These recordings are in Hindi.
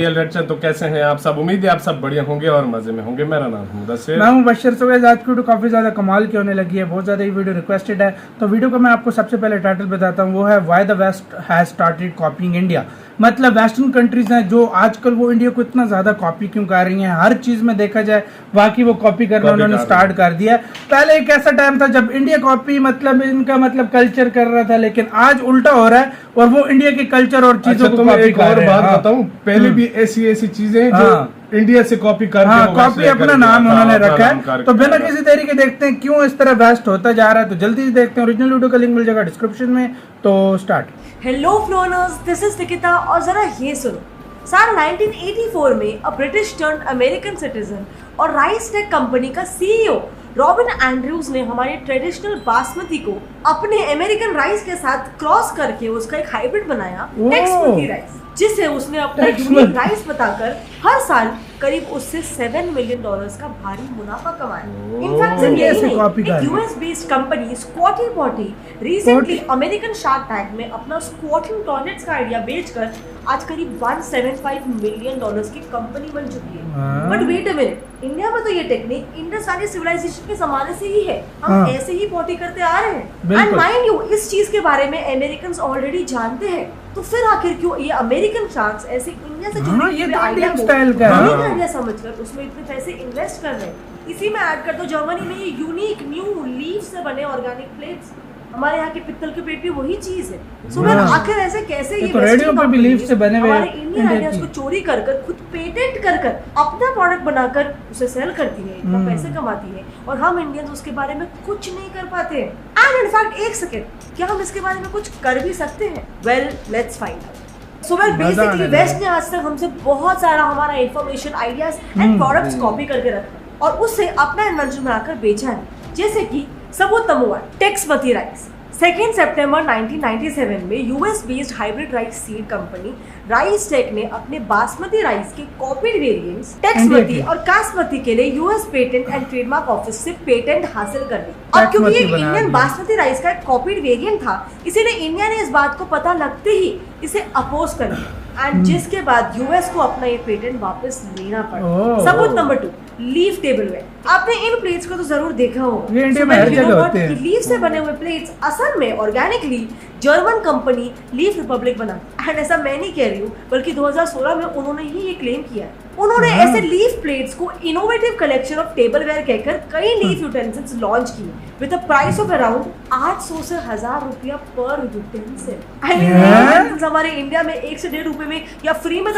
डीएल रेडचंद। तो कैसे हैं आप सब? उम्मीद है आप सब बढ़िया होंगे और मजे में होंगे। मेरा नाम है मुदस्सिर, मैं हूं बशर। सो गाइस, आज की वीडियो काफी ज्यादा कमाल की होने लगी है, बहुत ज्यादा ये वीडियो रिक्वेस्टेड है। तो वीडियो को मैं आपको सबसे पहले टाइटल बताता हूं, वो है why the west has started copying India. मतलब वेस्टर्न कंट्रीज हैं जो आजकल वो इंडिया को इतना ज्यादा कॉपी क्यों कर रही हैं। हर चीज में देखा जाए बाकी वो कॉपी करना उन्होंने स्टार्ट कर दिया। पहले एक ऐसा टाइम था जब इंडिया कॉपी मतलब इनका मतलब कल्चर कर रहा था, लेकिन आज उल्टा हो रहा है और वो इंडिया के कल्चर और चीजों को कॉपी एक और बात बताऊं, पहले भी ऐसी चीजें हैं जो इंडिया से कॉपी कर कॉपी अपना नाम उन्होंने रखा है। तो बिना किसी देरी के देखते हैं क्यों इस तरह वेस्ट होता जा रहा है। तो जल्दी से देखते हैं, ओरिजिनल वीडियो का लिंक मिल जाएगा डिस्क्रिप्शन में। तो स्टार्ट। हेलो फ्लोनर्स, दिस इज निकिता और जरा ये सुनो। साल 1984 में a British turn American citizen और राइस टेक कंपनी का सीईओ रॉबिन एंड्रयूज ने हमारे ट्रेडिशनल बासमती को अपने अमेरिकन राइस के साथ क्रॉस करके उसका एक हाइब्रिड बनाया, टेक्समती राइस, जिसे उसने अपना यूनिक राइस बताकर हर साल करीब उससे $7 मिलियन का भारी मुनाफा कमाया। इनफैक्ट एक US based company Squatty Potty recently American Shark Tank में अपना स्क्वाटिंग टॉयलेट्स का आइडिया बेचकर आज करीब $175 मिलियन की कंपनी बन चुकी है। But wait a minute, India में तो ये टेक्निक इंडस वैली सिविलाइजेशन के जमाने से ही है। हम ऐसे ही पॉटी करते आ रहे हैं। एंड माइंड यू, इस चीज के बारे में अमेरिकन्स ऑलरेडी जानते हैं। तो फिर आखिर क्यों ये अमेरिकन शार्क्स ऐसे इंडिया से जुड़े आइडिया समझकर उसमें इतने पैसे इन्वेस्ट कर रहे हैं। इसी में ऐड कर दो जर्मनी में ये यूनिक न्यू लीफ से बने ऑर्गेनिक प्लेट्स। हमारे यहाँ के पित्तल के प्लेट भी वही चीज है। सो फिर आखिर ऐसे कैसे ये रेडियो पे भी लीफ से बने हुए हमारे इंडियन आइडियाज को चोरी कर कर खुद पेटेंट कर कर अपना प्रोडक्ट बनाकर उसे सेल करती है, इतना पैसे कमाती है, और हम इंडियंस उसके बारे में कुछ नहीं कर पाते। एंड इनफैक्ट एक सेकेंड, क्या हम इसके बारे में कुछ कर भी सकते हैं? Well, let's find out. So well, basically west ने आज तक हमसे बहुत सारा हमारा information, ideas and products copy करके रखा और उससे अपना इन्वेंशन बनाकर बेचा है। जैसे कि सबूत नंबर 1, टेक्समती राइस। 2 सितंबर 1997 में US based hybrid rice seed company rice tech ने अपने बासमती राइस के कॉपीड वेरिएंट्स टेक्समती और कासमती के लिए US patent and trademark office से पेटेंट हासिल कर ली। अब क्योंकि ये इंडियन बासमती राइस का एक कॉपीड वेरिएंट था, इसीलिए इंडिया ने इस बात को पता लगते ही इसे अपोज कर दिया एंड जिसके बाद यूएस को अपना ये पेटेंट वापस लेना पड़ा। सबूत नंबर 2, लीफ टेबलवेयर। आपने इन प्लेट्स को तो जरूर देखा होगा। लीफ से बने हुए प्लेट्स असल में organically German company leaf Republic बना। एंड ऐसा मैं नहीं कह रही हूँ, बल्कि 2016 में उन्होंने ही ये क्लेम किया है। उन्होंने ऐसे लीफ प्लेट्स को इनोवेटिव कलेक्शन ऑफ टेबलवेयर कहकर कई लीफ यूटेंसिल्स लॉन्च किए with a price of around 800 से 1000 रुपया पर यूटेंसिल। आई मीन हमारे इंडिया में 1 से 1.5 रुपए में या फ्री में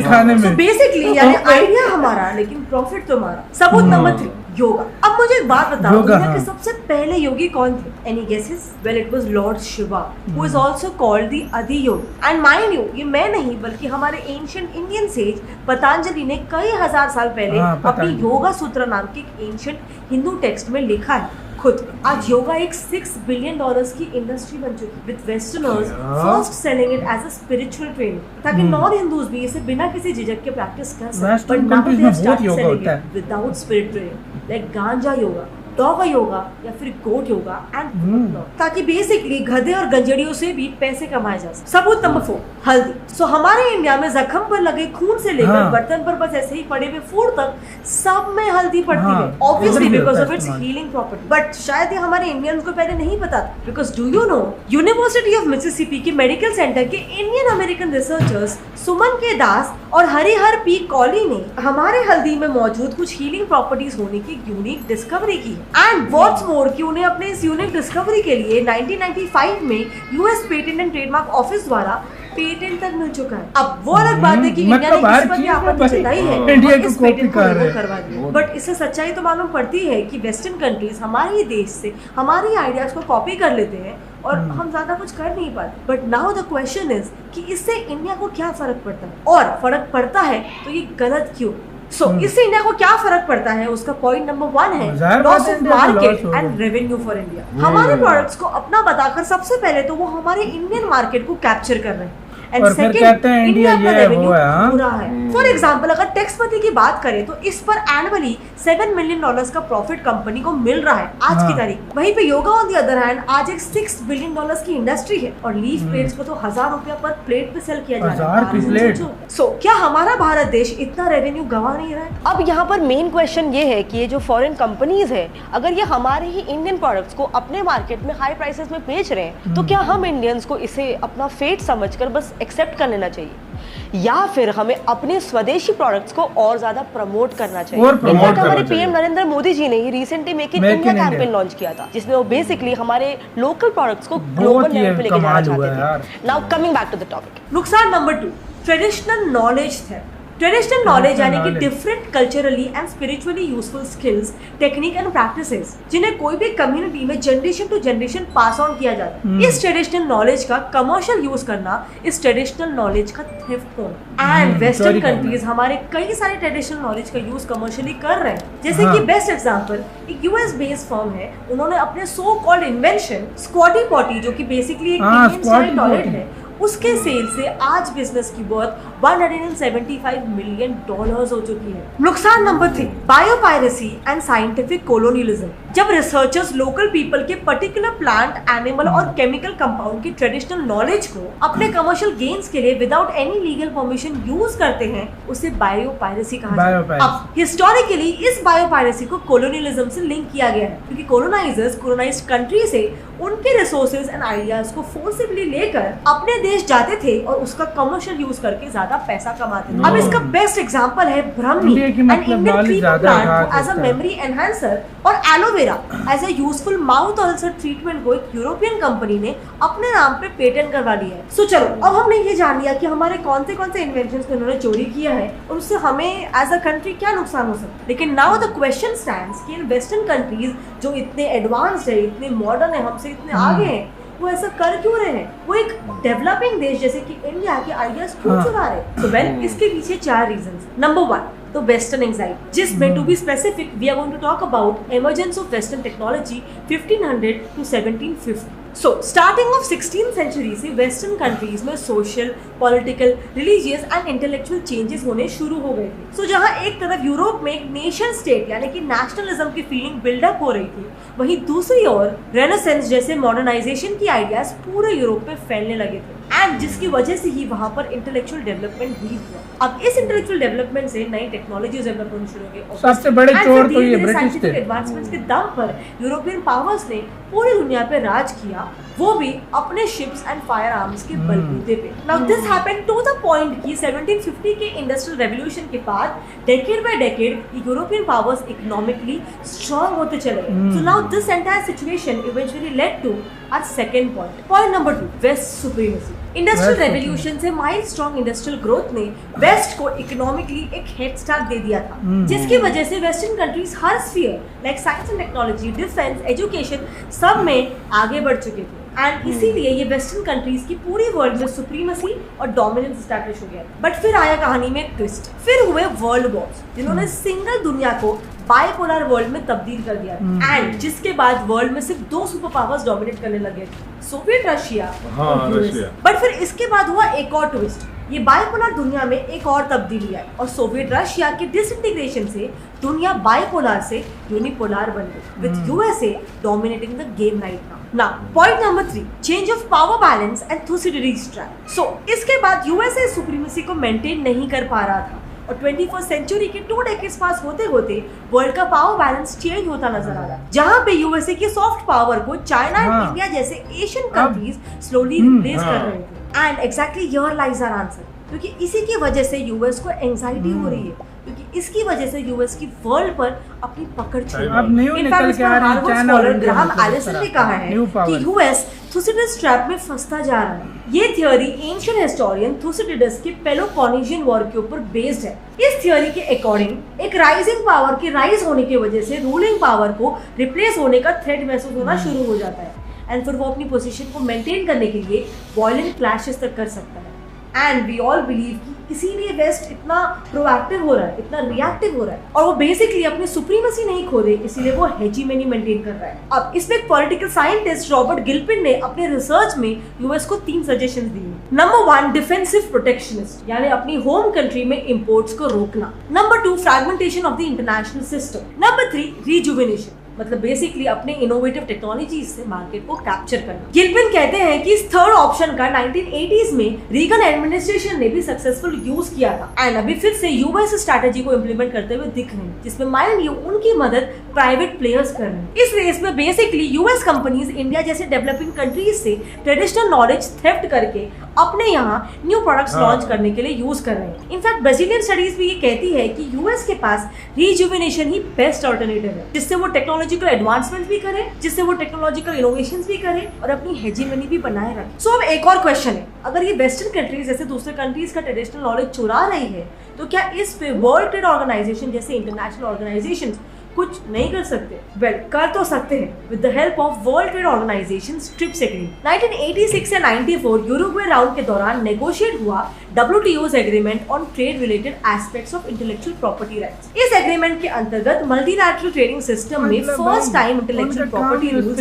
खाने में। बेसिकली यानी आइडिया हमारा, लेकिन प्रॉफिट तो हमारा। सबूत नंबर 3, योगा। अब मुझे एक बात बताओ, दुनिया के सबसे पहले योगी कौन थे? Any guesses? Well, it was Lord Shiva, who is also called the आदि योगी। एंड माइंड यू, ये मैं नहीं बल्कि हमारे एंशिएंट इंडियन सेज पतंजलि ने कई हजार साल पहले अपनी योगा सूत्र नाम के एक एंशिएंट हिंदू टेक्स्ट में लिखा है खुद। आज योगा एक $6 बिलियन की इंडस्ट्री बन चुकी है, with westerners first selling it as a spiritual training, ताकि नॉन हिंदूज भी इसे बिना किसी झिझक के प्रैक्टिस कर सकें। But now they start selling it without spirit training, like ganja yoga, dog yoga या फिर गोट योगा एंड ताकि बेसिकली गधे और गंजेड़ियों से भी पैसे कमाए जा सके। सबूत नंबर 4, हल्दी। सो हमारे इंडिया में जख्म पर लगे खून से लेकर बर्तन पर बस ऐसे ही पड़े हुए फूड तक सब में हल्दी पड़ती है, obviously because of its healing property. But शायद ये हमारे इंडियंस को पहले नहीं पता था, because do you know, university of Mississippi के मेडिकल सेंटर के इंडियन अमेरिकन रिसर्चर्स सुमन के दास और हरिहर पी कॉली ने हमारे हल्दी में मौजूद कुछ हीलिंग प्रॉपर्टीज होने की यूनिक डिस्कवरी की। एंड व्हाट्स मोर कि उन्हें अपने इस यूनिक डिस्कवरी के लिए 1995 में US patent and trademark office द्वारा पेटेंट तक मिल चुका है। अब वो अलग बात है कि इंडिया ने किस पर आपत्ति जताई है इंडिया को पेटेंट को करवा दिया। बट इससे सच्चाई तो मालूम पड़ती है कि वेस्टर्न कंट्रीज हमारे ही देश से हमारी आइडियाज को कॉपी कर लेते हैं और हम ज्यादा कुछ कर नहीं पाते। But now the question is कि इससे इंडिया को क्या फर्क पड़ता है, और फर्क पड़ता है तो ये गलत क्यों? इससे इंडिया को क्या फर्क पड़ता है, उसका पॉइंट नंबर 1 है loss of market and revenue for India. हमारे प्रोडक्ट्स को अपना बताकर सबसे पहले तो वो हमारे इंडियन मार्केट को कैप्चर कर रहे हैं एंड और फिर कहते हैं इंडिया ये है, वो है, हाँ? पूरा है। फॉर एग्जाम्पल अगर टैक्स पति की बात करें तो इस पर एनुअली $7 मिलियन का प्रॉफिट कंपनी को मिल रहा है आज की हाँ। तारीख। वहीं पे yoga on the other hand आज एक $6 बिलियन की इंडस्ट्री है और लीफ प्लेट्स को तो ₹1000 पर प्लेट पे सेल किया जा रहा है। 1000 की प्लेट। सो क्या हमारा भारत देश इतना रेवेन्यू गंवा नहीं रहा है? अब यहाँ पर मेन क्वेश्चन ये है कि ये जो फॉरेन कंपनीज है अगर ये हमारे ही इंडियन प्रोडक्ट्स को अपने मार्केट में हाई प्राइसेस में बेच रहे हैं तो क्या हम इंडियंस को इसे अपना फेट समझकर बस एक्सेप्ट कर लेना चाहिए या फिर हमें अपने स्वदेशी प्रोडक्ट्स को और ज्यादा प्रमोट करना चाहिए? और promote इनफैक्ट हमारे करना चाहिए। पीएम नरेंद्र मोदी जी ने ही recently make in India campaign launch किया था जिसमें वो बेसिकली हमारे लोकल प्रोडक्ट्स को ग्लोबल लेवल पे लेके जाना चाहते थे। Now coming back to the topic, नुकसान number 2, traditional knowledge theft. Traditional knowledge यानी कि different culturally and spiritually useful skills, technique and practices जिन्हें कोई भी कम्युनिटी में generation to generation pass on किया जाता है। इस ट्रेडिशनल नॉलेज का कमर्शियल यूज करना इस ट्रेडिशनल नॉलेज का थेफ्ट होना। एंड वेस्टर्न कंट्रीज हमारे कई सारे ट्रेडिशनल नॉलेज का यूज कमर्शियली कर रहे हैं। जैसे कि बेस्ट एग्जांपल एक यूएस बेस्ड फर्म है, उन्होंने अपने सो कॉल्ड इन्वेंशन स्क्वाटी पॉटी जो कि बेसिकली एक इंडियन स्टाइल टॉयलेट है उसके सेल से आज बिजनेस की वर्थ $175 मिलियन हो चुकी है। नुकसान number 3, biopiracy and scientific colonialism. जब रिसर्चर्स लोकल पीपल के पर्टिकुलर प्लांट, एनिमल और केमिकल कंपाउंड की ट्रेडिशनल नॉलेज को अपने कमर्शियल गेन्स के लिए without any legal permission use करते हैं उसे बायोपायरेसी कहा जाता है। अब हिस्टोरिकली इस बायोपायरेसी को कोलोनियलिज्म से लिंक किया गया है क्योंकि कोलोनाइजर्स कोलोनाइज्ड कंट्री से उनके रिसोर्सेज एंड आइडियाज को फोर्सिबली लेकर अपने देश जाते थे और उसका कमर्शियल यूज करके ज्यादा पैसा कमाते थे। अब इसका बेस्ट एग्जांपल है brahmi, an Indian creeper plant as a memory enhancer, और aloe vera as a useful mouth ulcer treatment को एक यूरोपियन कंपनी ने अपने नाम पे पेटेंट करवा लिया है। सो चलो अब हमने ये जान लिया कि हमारे कौन से इन्वेंशंस को इन्होंने चोरी किया है और उससे हमें एज अ कंट्री क्या नुकसान हो सकता है। लेकिन नाउ द क्वेश्चन स्टैंड्स कि इन वेस्टर्न कंट्रीज जो इतने एडवांस्ड है, इतने मॉडर्न है, हमसे इतने आगे हैं, वो ऐसा कर क्यों रहे हैं? वो एक डेवलपिंग देश जैसे कि इंडिया के आइडियाज क्यों चुरा रहे हैं? तो वेल इसके पीछे 4 रीजंस। नंबर 1 तो वेस्टर्न एंजाइटी, जिसमें to be specific we are going to talk about emergence of western technology 1500 to 1750। So starting off 16th century से वेस्टर्न कंट्रीज में social, political, religious and intellectual changes होने शुरू हो गए थे। सो जहां एक तरफ यूरोप में एक नेशन स्टेट यानी कि नेशनलिज्म की फीलिंग बिल्डअप हो रही थी, वहीं दूसरी ओर रेनेसेंस जैसे मॉडर्नाइजेशन की आइडियाज पूरे यूरोप में फैलने लगे थे एंड जिसकी वजह से ही वहां पर इंटेलेक्चुअल डेवलपमेंट भी हुआ। अब इस इंटेलेक्चुअल डेवलपमेंट से नई टेक्नोलॉजीज डेवलप होनी शुरू हो गई। सबसे बड़े चोर तो ये ब्रिटिश थे। एडवांसमेंट्स के दम पर यूरोपियन पावर्स ने पूरी दुनिया पे राज किया, वो भी अपने शिप्स एंड फायर आर्म्स के बलबूते पे। Now this happened to the point कि 1750 के इंडस्ट्रियल रेवोल्यूशन के बाद decade by decade European powers economically strong होते चले गए। So now this entire situation eventually led to our second point. Point number 2, west supremacy. Industrial revolution से माइल्ड स्ट्रॉन्ग इंडस्ट्रियल ग्रोथ ने वेस्ट को इकोनॉमिकली एक हेड स्टार्ट दे दिया था, जिसकी वजह से वेस्टर्न कंट्रीज हर sphere like science and technology, defence, education सब में आगे बढ़ चुके थे एंड इसीलिए ये वेस्टर्न कंट्रीज की पूरी वर्ल्ड में सुप्रीमेसी और डोमिनेंस एस्टैब्लिश हो गया। बट फिर आया कहानी में एक ट्विस्ट, फिर हुए वर्ल्ड वॉर्स जिन्होंने सिंगल दुनिया को बाइपोलर वर्ल्ड में तब्दील कर दिया एंड जिसके बाद वर्ल्ड में सिर्फ 2 सुपर पावर्स डोमिनेट करने लगे थे, सोवियत रशिया और यूएस। बट फिर इसके बाद हुआ एक और ट्विस्ट, ये बाइपोलर दुनिया में एक और तब्दीली आई और सोवियत रशिया के डिसइंटीग्रेशन से दुनिया बाइपोलर से यूनिपोलर बन गई with USA dominating the game right now. Now point number 3, change of power balance and Thucydides trap. So इसके बाद यूएसए सुप्रीमेसी को मेंटेन नहीं कर पा रहा था और 21st सेंचुरी के 2 डेकेड्स पास होते होते वर्ल्ड का पावर बैलेंस चेंज होता नजर आ रहा है, जहां पे यूएसए की सॉफ्ट पावर को चाइना एंड इंडिया जैसे एशियन कंट्रीज स्लोली रिप्लेस कर रहे थे। And exactly here lies our answer, क्योंकि इसी की वजह से यूएस को एंजाइटी हो रही है, क्योंकि इसकी वजह से यूएस की वर्ल्ड पर अपनी पकड़ छूट गई। इनफैक्ट स्कॉलर ग्राहम एलिसन ने कहा है कि यूएस थुसिडिडस ट्रैप में फंसता जा रहा है। ये थ्योरी एंशिएंट हिस्टोरियन थुसिडिडस के पेलोपोनेशियन वॉर के ऊपर बेस्ड है। इस थ्योरी के अकॉर्डिंग एक राइजिंग पावर के राइज होने की वजह से रूलिंग पावर को रिप्लेस होने का थ्रेट महसूस होना शुरू हो जाता है एंड फिर वो अपनी पोजीशन को मेंटेन करने के लिए वायलेंट क्लैशेस तक कर सकता है। एंड वी ऑल बिलीव कि इसीलिए वेस्ट इतना प्रोएक्टिव हो रहा है, इतना रिएक्टिव हो रहा है, और वो बेसिकली अपनी सुप्रीमेसी नहीं खो रहे, इसीलिए वो हेजीमनी मेंटेन कर रहा है। अब इसमें एक पॉलिटिकल साइंटिस्ट रॉबर्ट गिलपिन ने अपने रिसर्च में यूएस को 3 सजेशन दिए। नंबर 1, डिफेंसिव प्रोटेक्शनिस्ट, यानी अपनी होम कंट्री में इंपोर्ट्स को रोकना। Number 2, fragmentation of the international system. Number 3, rejuvenation, मतलब बेसिकली अपने इनोवेटिव टेक्नोलॉजी से मार्केट को कैप्चर करना। गिलपिन कहते हैं कि इस थर्ड ऑप्शन का 1980s में रीगन एडमिनिस्ट्रेशन ने भी सक्सेसफुल यूज किया था एंड अभी फिर से यूएस स्ट्रैटेजी को इम्प्लीमेंट करते हुए दिख रहे हैं, जिसमें माइंड यू उनकी मदद प्राइवेट प्लेयर्स कर रहे हैं। इस रेस में बेसिकली यूएस कंपनीज इंडिया जैसे डेवलपिंग कंट्रीज से ट्रेडिशनल नॉलेज थेफ्ट करके अपने यहाँ न्यू प्रोडक्ट्स लॉन्च करने के लिए यूज कर रहे हैं। इनफैक्ट ब्राजीलियन स्टडीज भी ये कहती है कि यूएस के पास रिजुविनेशन ही बेस्ट ऑल्टरनेटिव है, जिससे वो टेक्नोलॉजिकल एडवांसमेंट भी करे, जिससे वो टेक्नोलॉजिकल इनोवेशंस भी करे और अपनी हेजीमनी भी बनाए रखे। सो अब एक और क्वेश्चन है, अगर ये वेस्टर्न कंट्रीज जैसे दूसरे कंट्रीज का ट्रेडिशनल नॉलेज चुरा रही है, तो क्या इस पे वर्ल्ड ट्रेड ऑर्गेनाइजेशन जैसे इंटरनेशनल ऑर्गेनाइजेशन कुछ नहीं कर सकते? वेल, कर तो सकते हैं with the help of world trade organization TRIPS agreement. 1986 से 94 यूरुग्वे राउंड के दौरान नेगोशिएट हुआ WTO's agreement on trade related aspects of intellectual property rights. इस एग्रीमेंट के अंतर्गत मल्टीलैटरल ट्रेडिंग सिस्टम में first time intellectual property rules,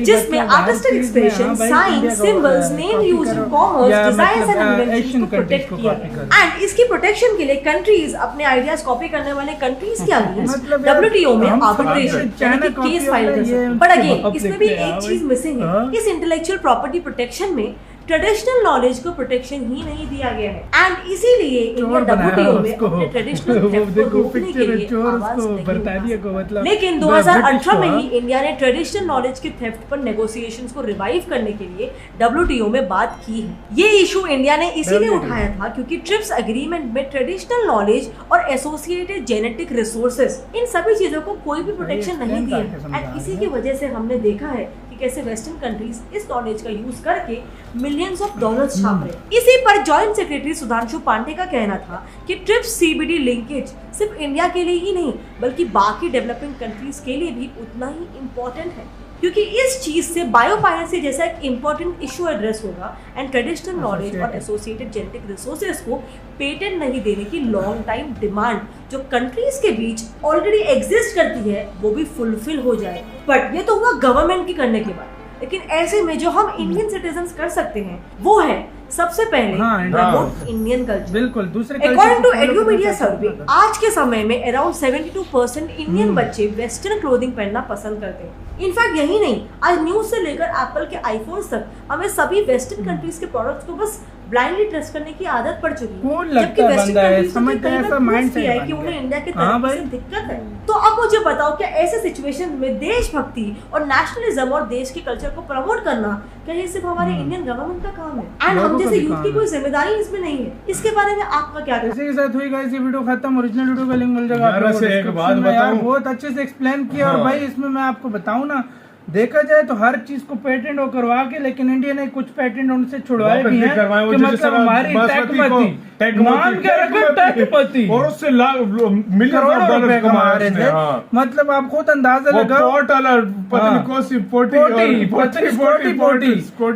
जिसमें artistic expression, science, symbols, name use in commerce, designs and inventions को प्रोटेक्ट किया गया। एंड इसकी प्रोटेक्शन के लिए कंट्रीज अपने आइडियाज कॉपी करने वाले कंट्रीज के अगेंस्ट WTO में आर्बिट्रेशन केस फाइल कर सकते हैं। बट अगेन इसमें भी एक चीज मिसिंग है, इस इंटेलेक्चुअल प्रॉपर्टी प्रोटेक्शन में ट्रेडिशनल नॉलेज को प्रोटेक्शन ही नहीं दिया गया है एंड इसीलिए इंडिया WTO में अपने ट्रेडिशनल थेफ्ट को रोकने के लिए आवाज नहीं उठा। लेकिन 2018 में ही इंडिया ने ट्रेडिशनल नॉलेज के थेफ्ट पर नेगोशिएशंस को रिवाइव करने के लिए WTO में बात की है। ये इशू इंडिया ने इसीलिए उठाया था क्योंकि ट्रिप्स एग्रीमेंट में ट्रेडिशनल नॉलेज और एसोसिएटेड जेनेटिक रिसोर्सेज, इन सभी चीजों को कोई भी प्रोटेक्शन नहीं दिया एंड इसी की वजह से हमने देखा है कि कैसे वेस्टर्न कंट्रीज इस नॉलेज का यूज करके मिलियंस ऑफ डॉलर्स छाप रहे। इसी पर जॉइंट सेक्रेटरी सुधांशु पांडे का कहना था कि ट्रिप्स CBD लिंकेज सिर्फ इंडिया के लिए ही नहीं बल्कि बाकी डेवलपिंग कंट्रीज के लिए भी उतना ही इम्पोर्टेंट है, क्योंकि इस चीज से बायोपायरेसी जैसा एक इम्पोर्टेंट इशू एड्रेस होगा एंड ट्रेडिशनल नॉलेज और एसोसिएटेड जेनेटिक रिसोर्सेज को पेटेंट नहीं देने की लॉन्ग टाइम डिमांड जो कंट्रीज के बीच ऑलरेडी एग्जिस्ट करती है वो भी फुलफिल हो जाए। बट ये तो हुआ गवर्नमेंट की करने के बाद, लेकिन ऐसे में जो हम इंडियन सिटीजन्स कर सकते हैं वो है सबसे पहले प्रमोट इंडियन कल्चर। बिल्कुल, दूसरे अकॉर्डिंग टू एडुमीडिया सर्वे आज के समय में अराउंड 72% इंडियन बच्चे वेस्टर्न क्लोथिंग पहनना पसंद करते हैं। इनफैक्ट यही नहीं, आज न्यूज से लेकर एप्पल के आईफोन तक हमें सभी वेस्टर्न कंट्रीज के प्रोडक्ट्स को बस ब्लाइंडली ट्रस्ट करने की आदत पड़ चुकी है, जबकि वेस्टर्न कंट्रीज में ऐसा माइंडसेट है कि उन्हें इंडिया के तरफ से दिक्कत है। तो अब मुझे बताओ, क्या ऐसे सिचुएशन में देशभक्ति और नेशनलिज्म और देश के कल्चर को प्रमोट करना क्या ये सिर्फ हमारे इंडियन गवर्नमेंट का काम है एंड हम जैसे यूथ की कोई जिम्मेदारी इसमें नहीं है? इसके बारे में आपका क्या कहना है? इसी के साथ हुई गाइस ये वीडियो खत्म। ओरिजिनल वीडियो का लिंक मिल जाएगा आप लोगों को। एक बात बताऊं, बहुत अच्छे से एक्सप्लेन किया और भाई इसमें मैं आपको बताऊं ना, देखा जाए तो हर चीज को पेटेंट हो करवा के, लेकिन इंडिया ने कुछ पेटेंट उनसे छुड़वाए भी हैं कि मतलब हमारी नाम क्या रखा टेकमती और उससे मिलियन ऑफ डॉलर कमा रहे थे। मतलब आप खुद अंदाजा लगाओ,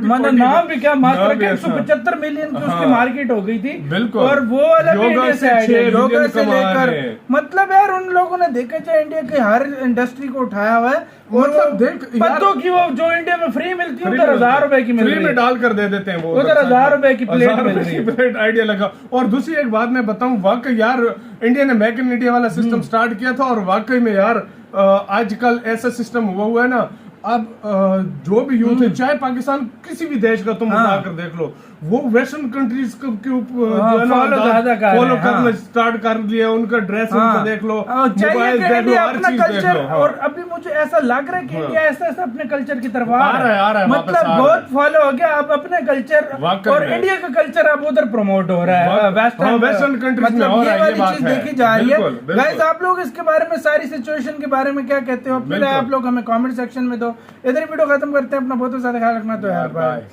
मतलब नाम भी क्या मात्र 175 मिलियन की उसकी मार्केट हो गई थी। बिल्कुल, और वो अलग इंडिया से योगा से लेकर, मतलब यार उन लोगों ने देखा जाए इंडिया की हर इंडस्ट्री को उठाया हुआ है। मतलब देख पत्तों की वो जो इंडिया में फ्री मिलती है उधर 1000 रुपए की मिल रही है, फ्री में डाल कर दे देते हैं वो, उधर 1000 रुपए की प्लेट मिल रही है। प्लेट आइडिया लगा। और दूसरी एक बात मैं बताऊं, वाकई यार इंडिया ने मेक इन इंडिया वाला सिस्टम स्टार्ट किया था और वाकई में यार आजकल ऐसा सिस्टम हुआ है ना, अब जो भी यूथ है चाहे पाकिस्तान किसी भी देश का तुम उठाकर देख लो, वो वेस्टर्न कंट्रीज के फॉलो करना स्टार्ट कर लिया। उनका ड्रेस उनका देख लो, मोबाइल देख लो, हर चीज देख लो। और अभी मुझे ऐसा लग रहा है कि इंडिया ऐसा ऐसा अपने कल्चर की तरफ आ रहा है, मतलब बहुत फॉलो हो गया अब अपने कल्चर और इंडिया का कल्चर अब उधर प्रमोट हो रहा है वेस्टर्न कंट्रीज में हो रहा है। ये बात देखी जा रही है। गाइस आप लोग इसके बारे में, सारी सिचुएशन के बारे में क्या कहते हो? फिर आप लोग हमें कमेंट सेक्शन में दो। इधर वीडियो खत्म करते हैं। अपना बहुत ज्यादा ख्याल रखना। तो यार बाय।